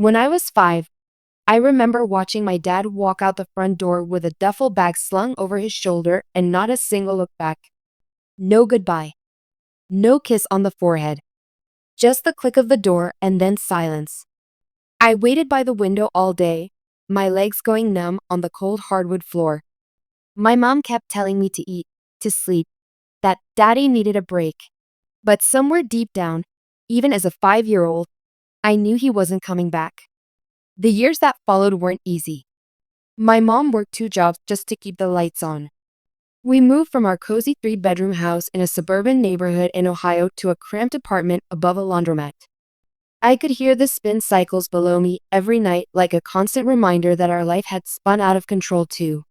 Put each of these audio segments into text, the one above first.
When I was 5, I remember watching my dad walk out the front door with a duffel bag slung over his shoulder and not a single look back. No goodbye. No kiss on the forehead. Just the click of the door and then silence. I waited by the window all day, my legs going numb on the cold hardwood floor. My mom kept telling me to eat, to sleep, that daddy needed a break. But somewhere deep down, even as a 5-year-old, I knew he wasn't coming back. The years that followed weren't easy. My mom worked 2 jobs just to keep the lights on. We moved from our cozy 3-bedroom house in a suburban neighborhood in Ohio to a cramped apartment above a laundromat. I could hear the spin cycles below me every night, like a constant reminder that our life had spun out of control too.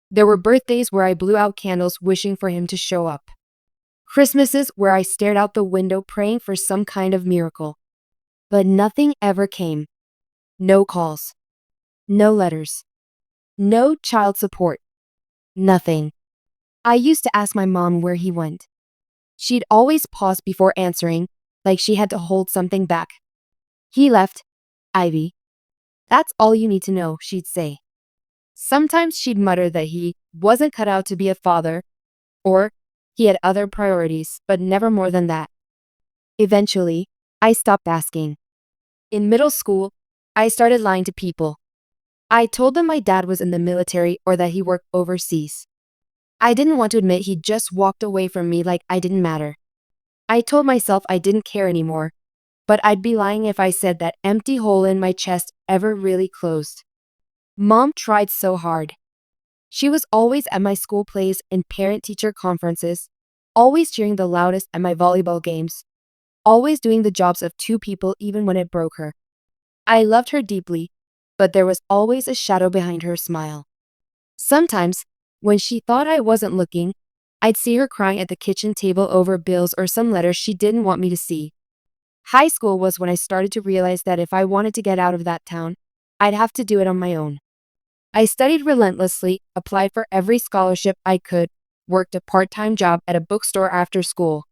There were birthdays where I blew out candles wishing for him to show up. Christmases where I stared out the window praying for some kind of miracle. But nothing ever came. No calls. No letters. No child support. Nothing. I used to ask my mom where he went. She'd always pause before answering, like she had to hold something back. He left, Ivy. That's all you need to know, she'd say. Sometimes she'd mutter that he wasn't cut out to be a father, or he had other priorities, but never more than that. Eventually, I stopped asking. In middle school, I started lying to people. I told them my dad was in the military or that he worked overseas. I didn't want to admit he just walked away from me like I didn't matter. I told myself I didn't care anymore, but I'd be lying if I said that empty hole in my chest ever really closed. Mom tried so hard. She was always at my school plays and parent-teacher conferences, always cheering the loudest at my volleyball games, always doing the jobs of 2 people even when it broke her. I loved her deeply, but there was always a shadow behind her smile. Sometimes, when she thought I wasn't looking, I'd see her crying at the kitchen table over bills or some letters she didn't want me to see. High school was when I started to realize that if I wanted to get out of that town, I'd have to do it on my own. I studied relentlessly, applied for every scholarship I could, worked a part-time job at a bookstore after school.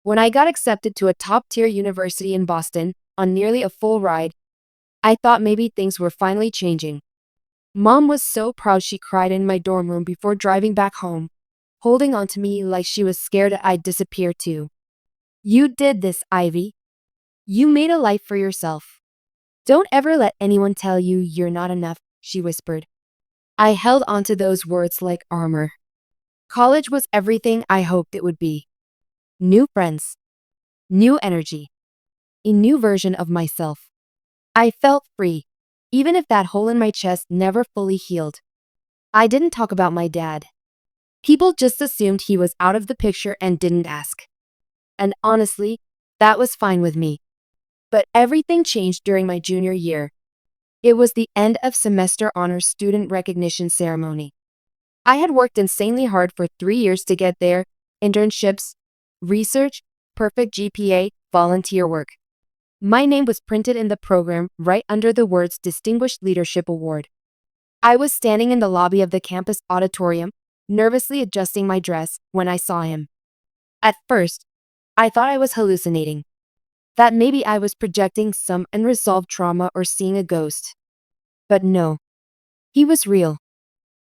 When I got accepted to a top-tier university in Boston, on nearly a full ride, I thought maybe things were finally changing. Mom was so proud she cried in my dorm room before driving back home, holding on to me like she was scared I'd disappear too. You did this, Ivy. You made a life for yourself. Don't ever let anyone tell you you're not enough, she whispered. I held onto those words like armor. College was everything I hoped it would be. New friends. New energy. A new version of myself. I felt free, even if that hole in my chest never fully healed. I didn't talk about my dad. People just assumed he was out of the picture and didn't ask. And honestly, that was fine with me. But everything changed during my junior year. It was the end of semester honors student recognition ceremony. I had worked insanely hard for 3 years to get there: internships, research, perfect GPA, volunteer work. My name was printed in the program right under the words Distinguished Leadership Award. I was standing in the lobby of the campus auditorium, nervously adjusting my dress, when I saw him. At first, I thought I was hallucinating. That maybe I was projecting some unresolved trauma or seeing a ghost. But no. He was real.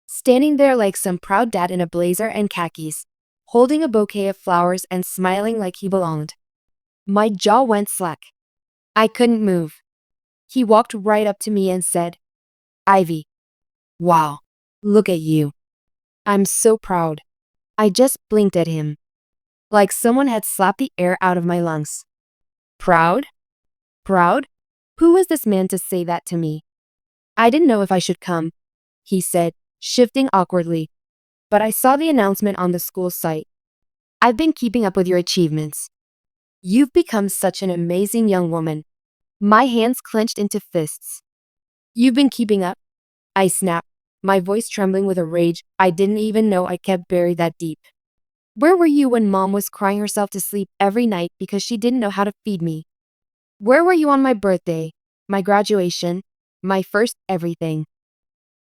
Standing there like some proud dad in a blazer and khakis, holding a bouquet of flowers and smiling like he belonged. My jaw went slack. I couldn't move. He walked right up to me and said, Ivy. Wow. Look at you. I'm so proud. I just blinked at him. Like someone had slapped the air out of my lungs. Proud? Proud? Who was this man to say that to me? I didn't know if I should come, he said, shifting awkwardly. But I saw the announcement on the school site. I've been keeping up with your achievements. You've become such an amazing young woman. My hands clenched into fists. You've been keeping up? I snapped, my voice trembling with a rage I didn't even know I kept buried that deep. Where were you when Mom was crying herself to sleep every night because she didn't know how to feed me? Where were you on my birthday, my graduation, my first everything?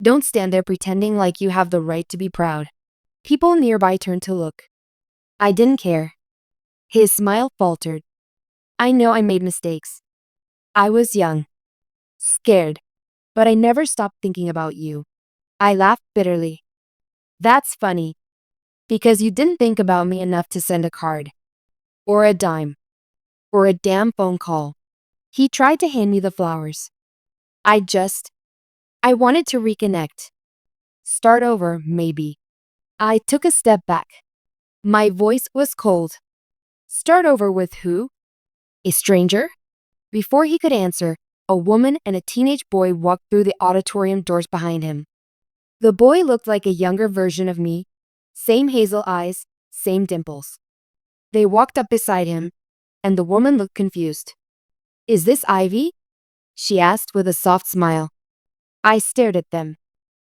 Don't stand there pretending like you have the right to be proud. People nearby turned to look. I didn't care. His smile faltered. I know I made mistakes. I was young. Scared. But I never stopped thinking about you. I laughed bitterly. That's funny. Because you didn't think about me enough to send a card. Or a dime. Or a damn phone call. He tried to hand me the flowers. I wanted to reconnect. Start over, maybe. I took a step back. My voice was cold. Start over with who? A stranger? Before he could answer, a woman and a teenage boy walked through the auditorium doors behind him. The boy looked like a younger version of me. Same hazel eyes, same dimples. They walked up beside him, and the woman looked confused. Is this Ivy? She asked with a soft smile. I stared at them.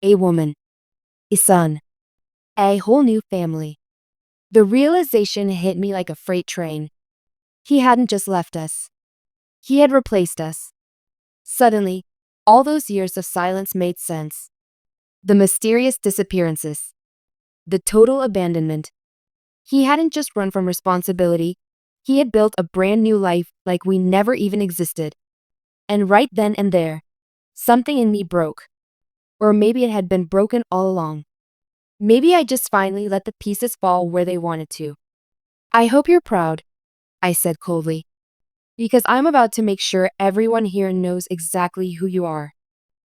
A woman. A son. A whole new family. The realization hit me like a freight train. He hadn't just left us. He had replaced us. Suddenly, all those years of silence made sense. The mysterious disappearances. The total abandonment. He hadn't just run from responsibility. He had built a brand new life like we never even existed. And right then and there, something in me broke. Or maybe it had been broken all along. Maybe I just finally let the pieces fall where they wanted to. I hope you're proud, I said coldly. Because I'm about to make sure everyone here knows exactly who you are.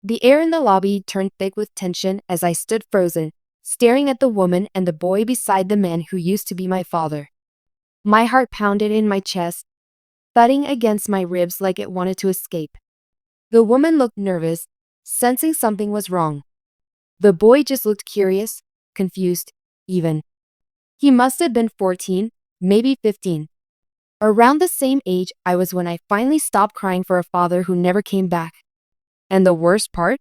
The air in the lobby turned thick with tension as I stood frozen, staring at the woman and the boy beside the man who used to be my father. My heart pounded in my chest, thudding against my ribs like it wanted to escape. The woman looked nervous, sensing something was wrong. The boy just looked curious, confused, even. He must have been 14, maybe 15. Around the same age I was when I finally stopped crying for a father who never came back. And the worst part?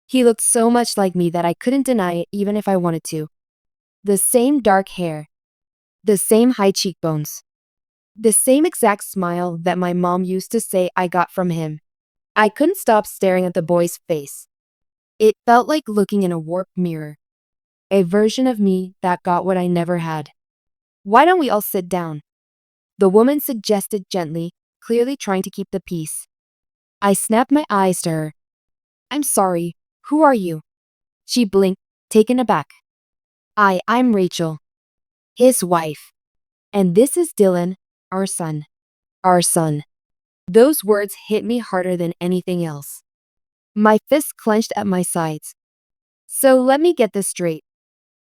He looked so much like me that I couldn't deny it even if I wanted to. The same dark hair. The same high cheekbones. The same exact smile that my mom used to say I got from him. I couldn't stop staring at the boy's face. It felt like looking in a warped mirror. A version of me that got what I never had. Why don't we all sit down? The woman suggested gently, clearly trying to keep the peace. I snapped my eyes to her. I'm sorry, who are you? She blinked, taken aback. I'm Rachel. His wife. And this is Dylan, our son. Our son. Those words hit me harder than anything else. My fists clenched at my sides. So let me get this straight,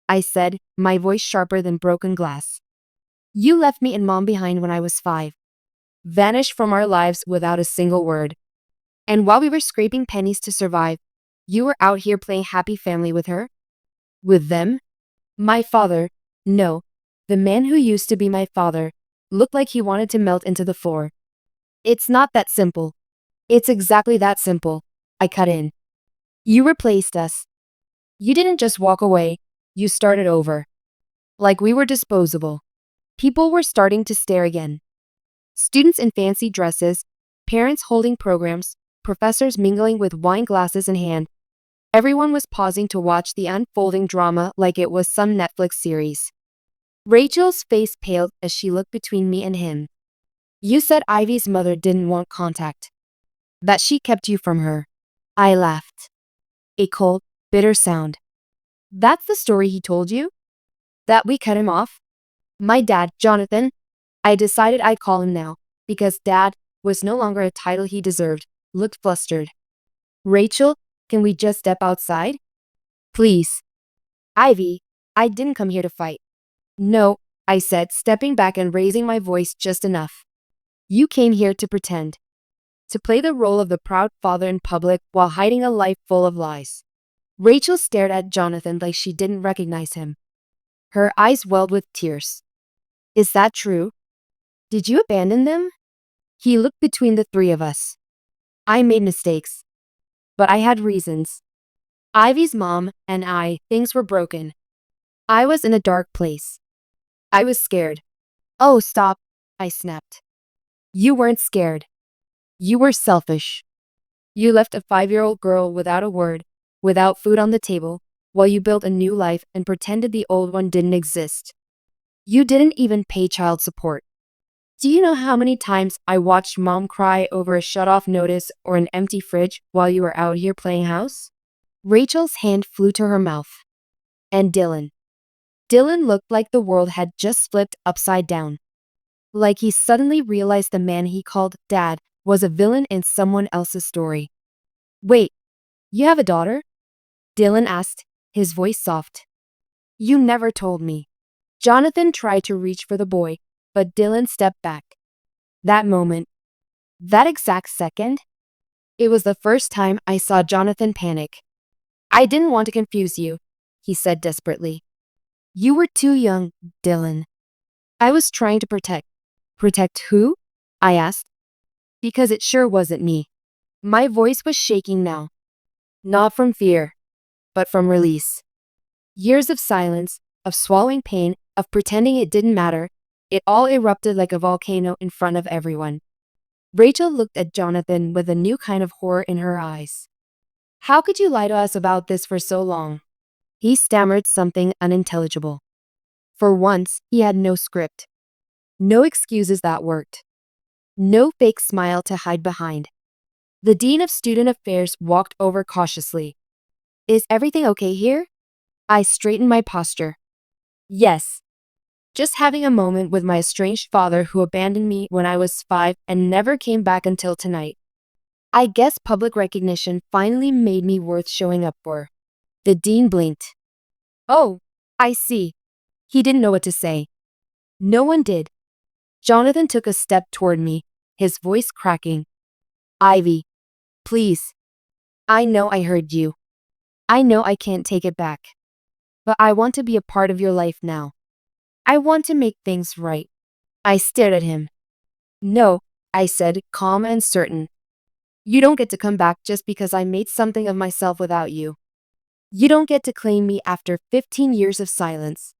I said, my voice sharper than broken glass. You left me and mom behind when I was 5. Vanished from our lives without a single word. And while we were scraping pennies to survive, you were out here playing happy family with her? With them? My father, no, the man who used to be my father, looked like he wanted to melt into the floor. It's not that simple. It's exactly that simple, I cut in. You replaced us. You didn't just walk away, you started over. Like we were disposable. People were starting to stare again. Students in fancy dresses, parents holding programs, professors mingling with wine glasses in hand. Everyone was pausing to watch the unfolding drama like it was some Netflix series. Rachel's face paled as she looked between me and him. You said Ivy's mother didn't want contact. That she kept you from her. I laughed. A cold, bitter sound. That's the story he told you? That we cut him off? My dad, Jonathan. I decided I'd call him now, because Dad was no longer a title he deserved, looked flustered. Rachel, can we just step outside? Please. Ivy, I didn't come here to fight. No, I said, stepping back and raising my voice just enough. You came here to pretend. To play the role of the proud father in public while hiding a life full of lies. Rachel stared at Jonathan like she didn't recognize him. Her eyes welled with tears. Is that true? Did you abandon them? He looked between the three of us. I made mistakes. But I had reasons. Ivy's mom and things were broken. I was in a dark place. I was scared. Oh, stop, I snapped. You weren't scared. You were selfish. You left a 5-year-old girl without a word, without food on the table, while you built a new life and pretended the old one didn't exist. You didn't even pay child support. Do you know how many times I watched mom cry over a shut-off notice or an empty fridge while you were out here playing house? Rachel's hand flew to her mouth. And Dylan. Dylan looked like the world had just flipped upside down. Like he suddenly realized the man he called Dad was a villain in someone else's story. Wait, you have a daughter? Dylan asked, his voice soft. You never told me. Jonathan tried to reach for the boy, but Dylan stepped back. That moment, that exact second, it was the first time I saw Jonathan panic. I didn't want to confuse you, he said desperately. You were too young, Dylan. I was trying to protect. Protect who? I asked. Because it sure wasn't me. My voice was shaking now. Not from fear, but from release. Years of silence, of swallowing pain, of pretending it didn't matter, it all erupted like a volcano in front of everyone. Rachel looked at Jonathan with a new kind of horror in her eyes. How could you lie to us about this for so long? He stammered something unintelligible. For once, he had no script. No excuses that worked. No fake smile to hide behind. The Dean of Student Affairs walked over cautiously. Is everything okay here? I straightened my posture. Yes. Just having a moment with my estranged father who abandoned me when I was 5 and never came back until tonight. I guess public recognition finally made me worth showing up for. The dean blinked. Oh, I see. He didn't know what to say. No one did. Jonathan took a step toward me, his voice cracking. Ivy, please. I know I heard you. I know I can't take it back. But I want to be a part of your life now. I want to make things right. I stared at him. No, I said, calm and certain. You don't get to come back just because I made something of myself without you. You don't get to claim me after 15 years of silence.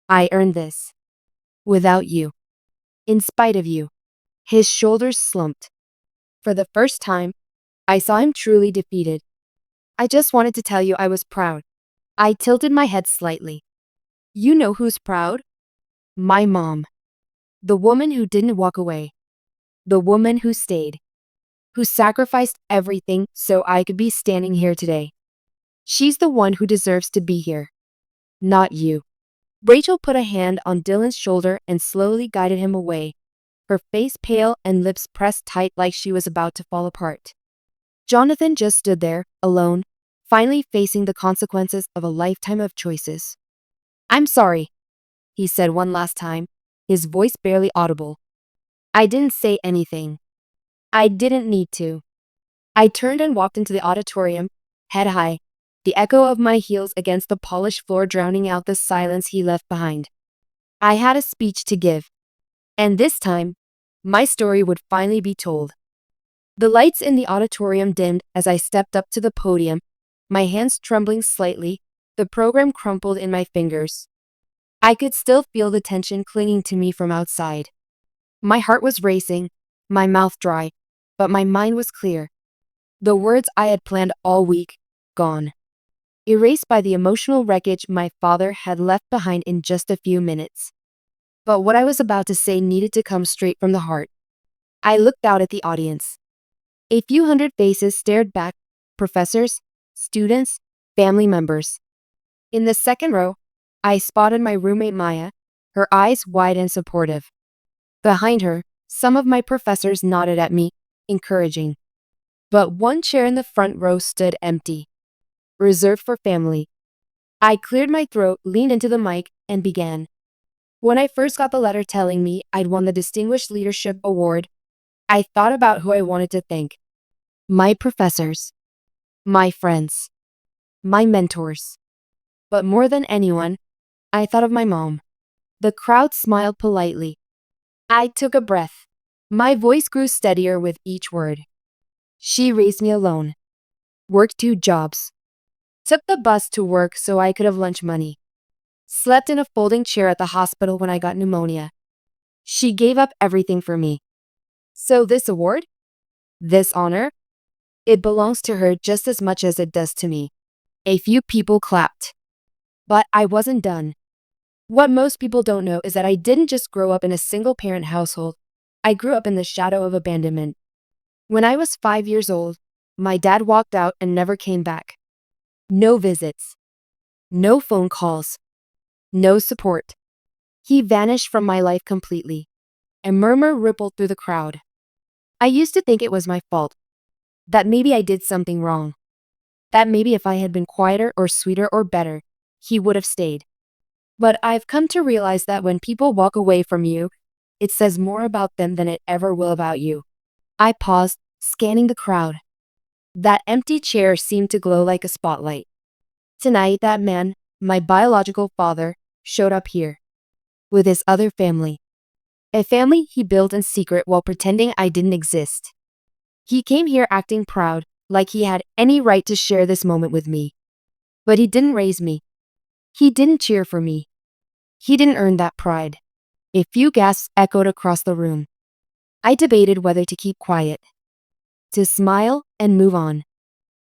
I earned this. Without you. In spite of you. His shoulders slumped. For the first time, I saw him truly defeated. I just wanted to tell you I was proud. I tilted my head slightly. You know who's proud? My mom. The woman who didn't walk away. The woman who stayed. Who sacrificed everything so I could be standing here today. She's the one who deserves to be here. Not you. Rachel put a hand on Dylan's shoulder and slowly guided him away, her face pale and lips pressed tight like she was about to fall apart. Jonathan just stood there, alone, finally facing the consequences of a lifetime of choices. I'm sorry, he said one last time, his voice barely audible. I didn't say anything. I didn't need to. I turned and walked into the auditorium, head high, the echo of my heels against the polished floor drowning out the silence he left behind. I had a speech to give. And this time, my story would finally be told. The lights in the auditorium dimmed as I stepped up to the podium, my hands trembling slightly, the program crumpled in my fingers. I could still feel the tension clinging to me from outside. My heart was racing, my mouth dry, but my mind was clear. The words I had planned all week, gone. Erased by the emotional wreckage my father had left behind in just a few minutes. But what I was about to say needed to come straight from the heart. I looked out at the audience. A few hundred faces stared back, professors, students, family members. In the second row, I spotted my roommate Maya, her eyes wide and supportive. Behind her, some of my professors nodded at me, encouraging. But one chair in the front row stood empty, reserved for family. I cleared my throat, leaned into the mic, and began. When I first got the letter telling me I'd won the Distinguished Leadership Award, I thought about who I wanted to thank. My professors. My friends. My mentors. But more than anyone, I thought of my mom. The crowd smiled politely. I took a breath. My voice grew steadier with each word. She raised me alone. Worked 2 jobs. Took the bus to work so I could have lunch money. Slept in a folding chair at the hospital when I got pneumonia. She gave up everything for me. So this award? This honor? It belongs to her just as much as it does to me. A few people clapped. But I wasn't done. What most people don't know is that I didn't just grow up in a single-parent household. I grew up in the shadow of abandonment. When I was 5 years old, my dad walked out and never came back. No visits, no phone calls, no support. He vanished from my life completely. A murmur rippled through the crowd. I used to think it was my fault, that maybe I did something wrong, that maybe if I had been quieter or sweeter or better, he would have stayed. But I've come to realize that when people walk away from you, it says more about them than it ever will about you. I paused, scanning the crowd. That empty chair seemed to glow like a spotlight. Tonight, that man, my biological father, showed up here, with his other family. A family he built in secret while pretending I didn't exist. He came here acting proud, like he had any right to share this moment with me. But he didn't raise me. He didn't cheer for me. He didn't earn that pride. A few gasps echoed across the room. I debated whether to keep quiet, to smile and move on.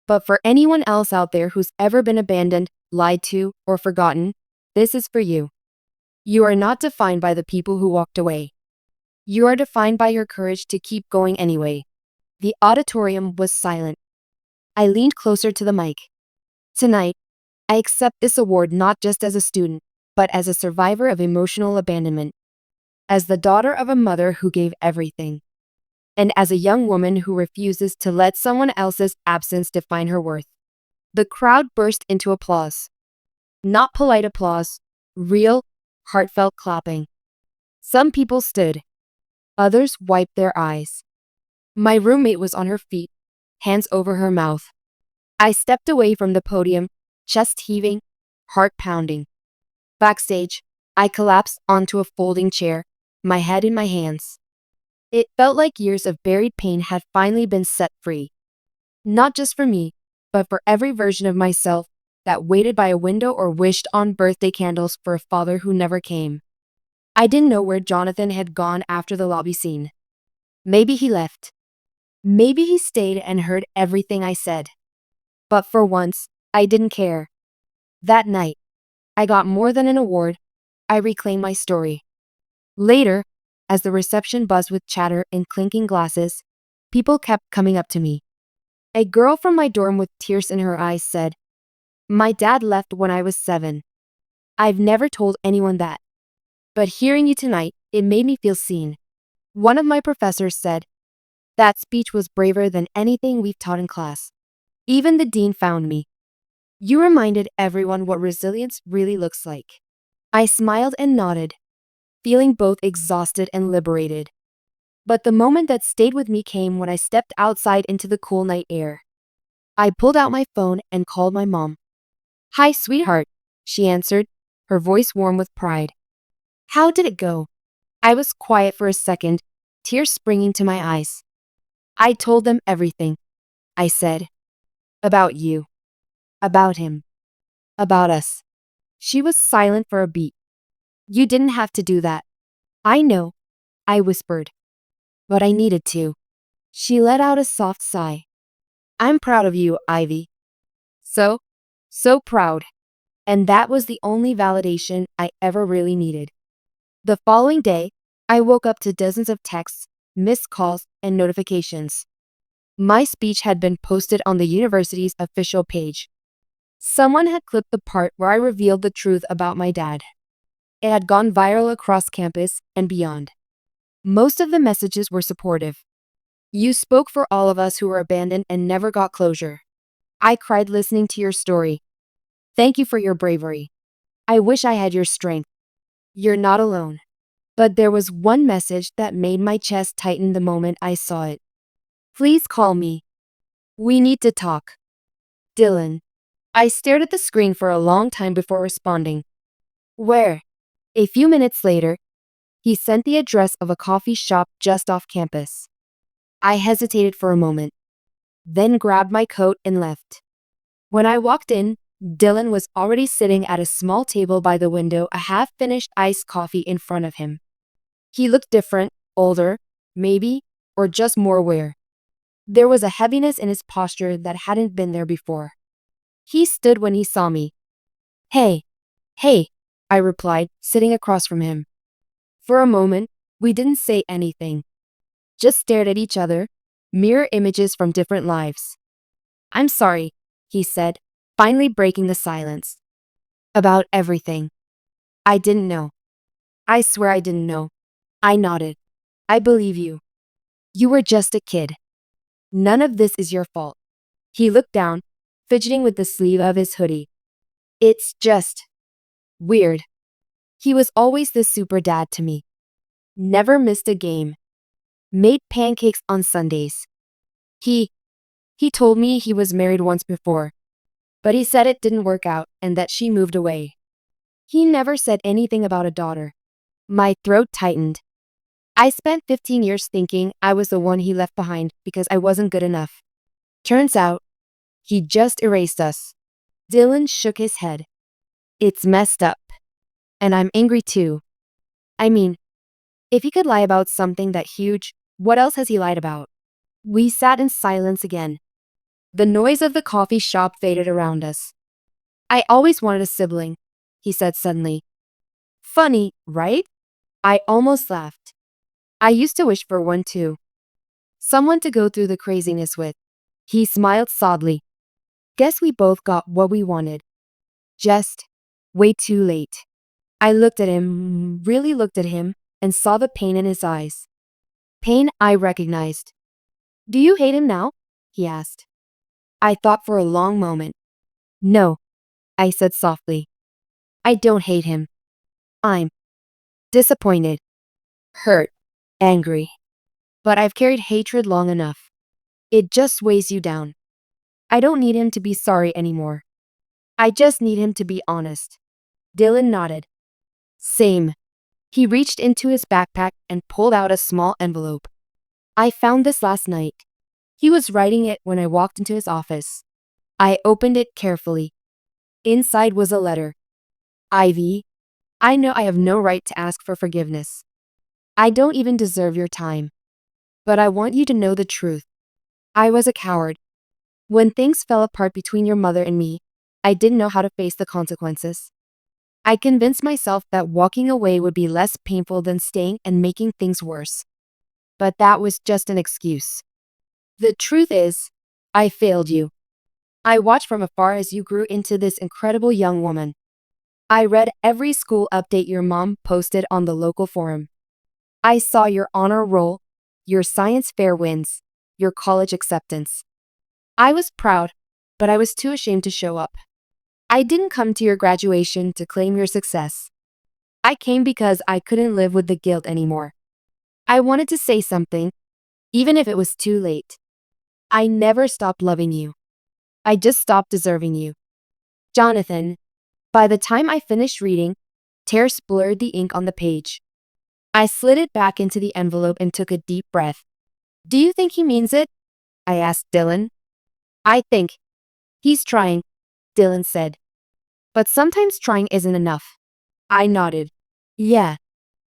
But for anyone else out there who's ever been abandoned, lied to, or forgotten, this is for you. You are not defined by the people who walked away. You are defined by your courage to keep going anyway. The auditorium was silent. I leaned closer to the mic. Tonight, I accept this award not just as a student, but as a survivor of emotional abandonment, as the daughter of a mother who gave everything, and as a young woman who refuses to let someone else's absence define her worth. The crowd burst into applause. Not polite applause, real, heartfelt clapping. Some people stood. Others wiped their eyes. My roommate was on her feet, hands over her mouth. I stepped away from the podium, chest heaving, heart pounding. Backstage, I collapsed onto a folding chair, my head in my hands. It felt like years of buried pain had finally been set free. Not just for me, but for every version of myself that waited by a window or wished on birthday candles for a father who never came. I didn't know where Jonathan had gone after the lobby scene. Maybe he left. Maybe he stayed and heard everything I said. But for once, I didn't care. That night, I got more than an award. I reclaimed my story. Later, as the reception buzzed with chatter and clinking glasses, people kept coming up to me. A girl from my dorm with tears in her eyes said, "My dad left when I was 7. I've never told anyone that. But hearing you tonight, it made me feel seen." One of my professors said, "That speech was braver than anything we've taught in class." Even the dean found me. "You reminded everyone what resilience really looks like." I smiled and nodded, feeling both exhausted and liberated. But the moment that stayed with me came when I stepped outside into the cool night air. I pulled out my phone and called my mom. "Hi, sweetheart," she answered, her voice warm with pride. "How did it go?" I was quiet for a second, tears springing to my eyes. "I told them everything," I said. "About you. About him. About us." She was silent for a beat. "You didn't have to do that." "I know," I whispered. "But I needed to." She let out a soft sigh. "I'm proud of you, Ivy. So proud." And that was the only validation I ever really needed. The following day, I woke up to dozens of texts, missed calls, and notifications. My speech had been posted on the university's official page. Someone had clipped the part where I revealed the truth about my dad. It had gone viral across campus and beyond. Most of the messages were supportive. "You spoke for all of us who were abandoned and never got closure. I cried listening to your story. Thank you for your bravery. I wish I had your strength. You're not alone." But there was one message that made my chest tighten the moment I saw it. "Please call me. We need to talk. Dylan." I stared at the screen for a long time before responding. "Where?" A few minutes later, he sent the address of a coffee shop just off campus. I hesitated for a moment, then grabbed my coat and left. When I walked in, Dylan was already sitting at a small table by the window, a half-finished iced coffee in front of him. He looked different, older, maybe, or just more aware. There was a heaviness in his posture that hadn't been there before. He stood when he saw me. Hey, I replied, sitting across from him. For a moment, we didn't say anything. just stared at each other, mirror images from different lives. I'm sorry, he said, finally breaking the silence. About everything. I didn't know. I swear I didn't know. I nodded. I believe you. You were just a kid. None of this is your fault. He looked down, fidgeting with the sleeve of his hoodie. It's just weird. He was always this super dad to me. Never missed a game. Made pancakes on Sundays. He told me he was married once before, but he said it didn't work out and that she moved away. He never said anything about a daughter. My throat tightened. I spent 15 years thinking I was the one he left behind because I wasn't good enough. Turns out, he just erased us. Dylan shook his head. It's messed up. And I'm angry too. I mean, if he could lie about something that huge, what else has he lied about? We sat in silence again. The noise of the coffee shop faded around us. I always wanted a sibling, he said suddenly. Funny, right? I almost laughed. I used to wish for one too. Someone to go through the craziness with. He smiled sadly. Guess we both got what we wanted. Just way too late. I looked at him, really looked at him, and saw the pain in his eyes. Pain I recognized. Do you hate him now? He asked. I thought for a long moment. No, I said softly. I don't hate him. I'm disappointed, hurt, angry. But I've carried hatred long enough. It just weighs you down. I don't need him to be sorry anymore. I just need him to be honest. Dylan nodded. Same. He reached into his backpack and pulled out a small envelope. I found this last night. He was writing it when I walked into his office. I opened it carefully. Inside was a letter. Ivy, I know I have no right to ask for forgiveness. I don't even deserve your time. But I want you to know the truth. I was a coward. When things fell apart between your mother and me, I didn't know how to face the consequences. I convinced myself that walking away would be less painful than staying and making things worse. But that was just an excuse. The truth is, I failed you. I watched from afar as you grew into this incredible young woman. I read every school update your mom posted on the local forum. I saw your honor roll, your science fair wins, your college acceptance. I was proud, but I was too ashamed to show up. I didn't come to your graduation to claim your success. I came because I couldn't live with the guilt anymore. I wanted to say something, even if it was too late. I never stopped loving you. I just stopped deserving you. Jonathan. By the time I finished reading, tears blurred the ink on the page. I slid it back into the envelope and took a deep breath. Do you think he means it? I asked Dylan. I think he's trying, Dylan said. But sometimes trying isn't enough. I nodded. Yeah.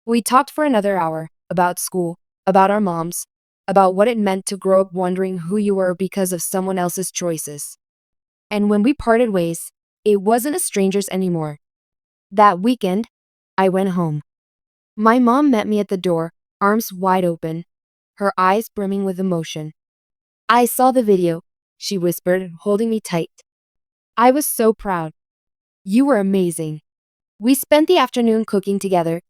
We talked for another hour about school, about our moms, about what it meant to grow up wondering who you were because of someone else's choices. And when we parted ways, it wasn't as strangers anymore. That weekend, I went home. My mom met me at the door, arms wide open, her eyes brimming with emotion. I saw the video, she whispered, holding me tight. I was so proud. You were amazing. We spent the afternoon cooking together,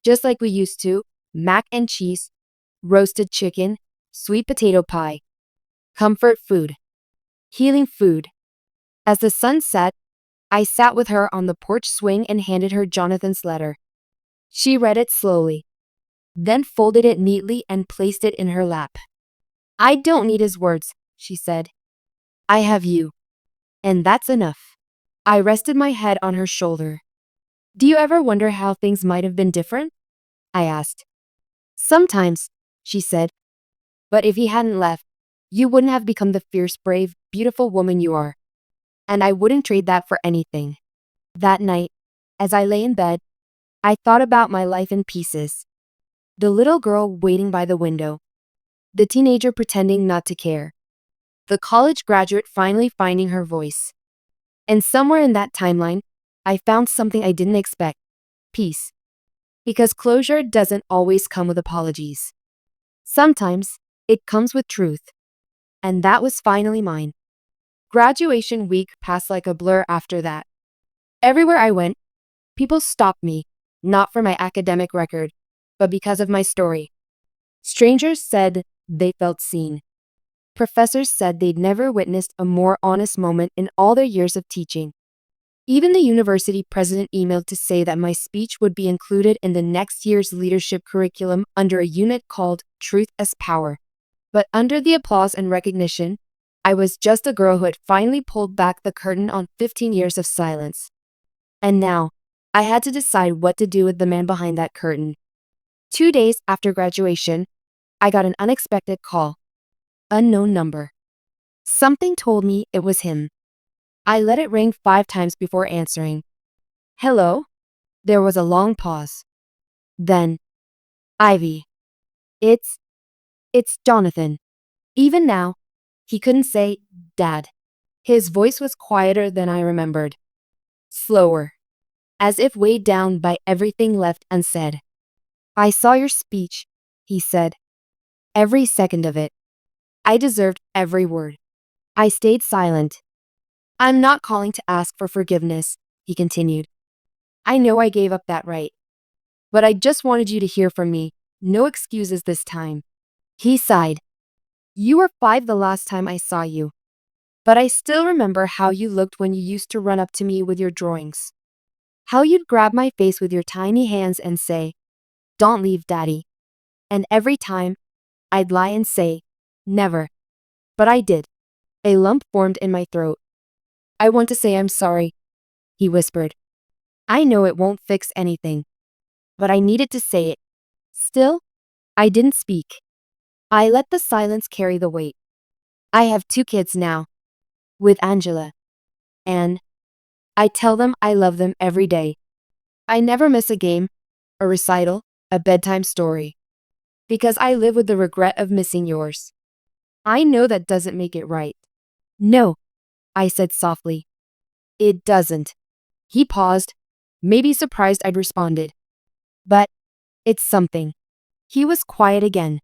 just like we used to, mac and cheese, roasted chicken, sweet potato pie. Comfort food. Healing food. As the sun set, I sat with her on the porch swing and handed her Jonathan's letter. She read it slowly, then folded it neatly and placed it in her lap. I don't need his words, she said. I have you. And that's enough. I rested my head on her shoulder. Do you ever wonder how things might have been different? I asked. Sometimes, she said. But if he hadn't left, you wouldn't have become the fierce, brave, beautiful woman you are. And I wouldn't trade that for anything. That night, as I lay in bed, I thought about my life in pieces. The little girl waiting by the window. The teenager pretending not to care. The college graduate finally finding her voice. And somewhere in that timeline, I found something I didn't expect. Peace. Because closure doesn't always come with apologies. Sometimes it comes with truth, and that was finally mine. Graduation week passed like a blur after that. Everywhere I went, people stopped me, not for my academic record, but because of my story. Strangers said they felt seen. Professors said they'd never witnessed a more honest moment in all their years of teaching. Even the university president emailed to say that my speech would be included in the next year's leadership curriculum under a unit called Truth as Power. But under the applause and recognition, I was just a girl who had finally pulled back the curtain on 15 years of silence. And now, I had to decide what to do with the man behind that curtain. 2 days after graduation, I got an unexpected call. Unknown number. Something told me it was him. I let it ring 5 times before answering. Hello? There was a long pause. Then, Ivy. It's Jonathan. Even now, he couldn't say, Dad. His voice was quieter than I remembered. Slower. As if weighed down by everything left unsaid. I saw your speech, he said. Every second of it. I deserved every word. I stayed silent. I'm not calling to ask for forgiveness, he continued. I know I gave up that right. But I just wanted you to hear from me. No excuses this time. He sighed. You were 5 the last time I saw you. But I still remember how you looked when you used to run up to me with your drawings. How you'd grab my face with your tiny hands and say, Don't leave, Daddy. And every time, I'd lie and say, Never. But I did. A lump formed in my throat. I want to say I'm sorry, he whispered. I know it won't fix anything. But I needed to say it. Still, I didn't speak. I let the silence carry the weight. I have 2 kids now. With Angela. And I tell them I love them every day. I never miss a game, a recital, a bedtime story. Because I live with the regret of missing yours. I know that doesn't make it right. No, I said softly. It doesn't. He paused, maybe surprised I'd responded. But it's something. He was quiet again.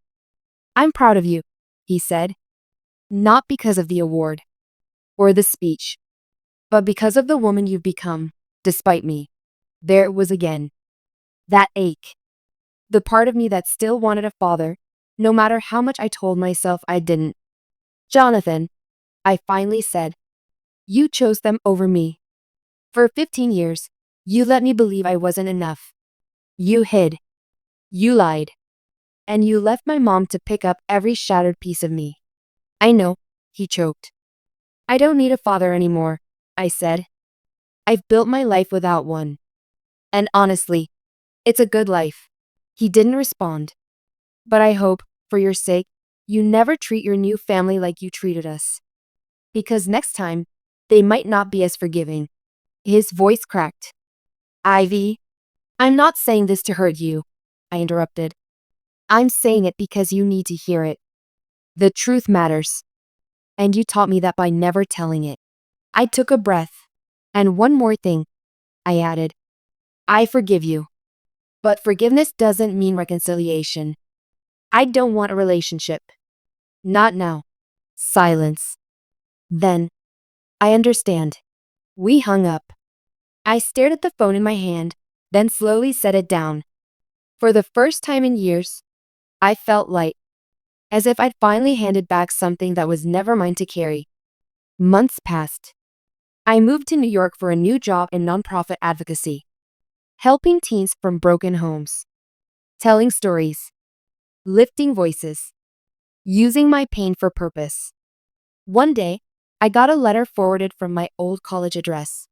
I'm proud of you, he said. Not because of the award or the speech, but because of the woman you've become, despite me. There it was again. That ache. The part of me that still wanted a father, no matter how much I told myself I didn't. Jonathan, I finally said, you chose them over me. For 15 years, you let me believe I wasn't enough. You hid. You lied. And you left my mom to pick up every shattered piece of me. I know, he choked. I don't need a father anymore, I said. I've built my life without one. And honestly, it's a good life. He didn't respond. But I hope, for your sake, you never treat your new family like you treated us. Because next time, they might not be as forgiving. His voice cracked. Ivy, I'm not saying this to hurt you, I interrupted. I'm saying it because you need to hear it. The truth matters. And you taught me that by never telling it. I took a breath. And one more thing, I added. I forgive you. But forgiveness doesn't mean reconciliation. I don't want a relationship. Not now. Silence. Then, I understand. We hung up. I stared at the phone in my hand, then slowly set it down. For the first time in years, I felt light, as if I'd finally handed back something that was never mine to carry. Months passed. I moved to New York for a new job in nonprofit advocacy, helping teens from broken homes, telling stories, lifting voices, using my pain for purpose. One day, I got a letter forwarded from my old college address.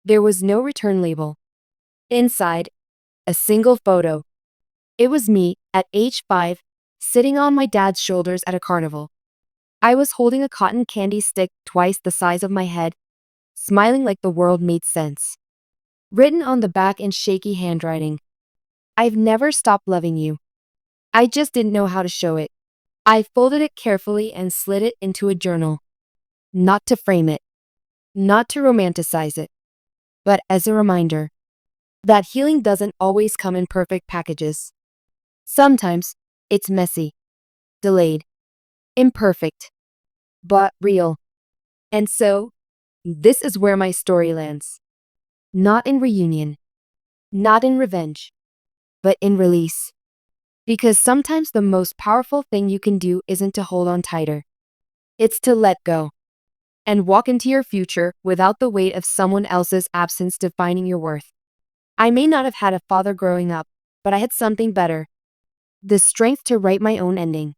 There was no return label. Inside, a single photo. It was me, at age 5, sitting on my dad's shoulders at a carnival. I was holding a cotton candy stick twice the size of my head, smiling like the world made sense. Written on the back in shaky handwriting. I've never stopped loving you. I just didn't know how to show it. I folded it carefully and slid it into a journal. Not to frame it. Not to romanticize it. But as a reminder that healing doesn't always come in perfect packages. Sometimes, it's messy. delayed, imperfect, but real. And so, this is where my story lands. Not in reunion, not in revenge, but in release. Because sometimes the most powerful thing you can do isn't to hold on tighter, it's to let go and walk into your future without the weight of someone else's absence defining your worth. I may not have had a father growing up, but I had something better: the strength to write my own ending.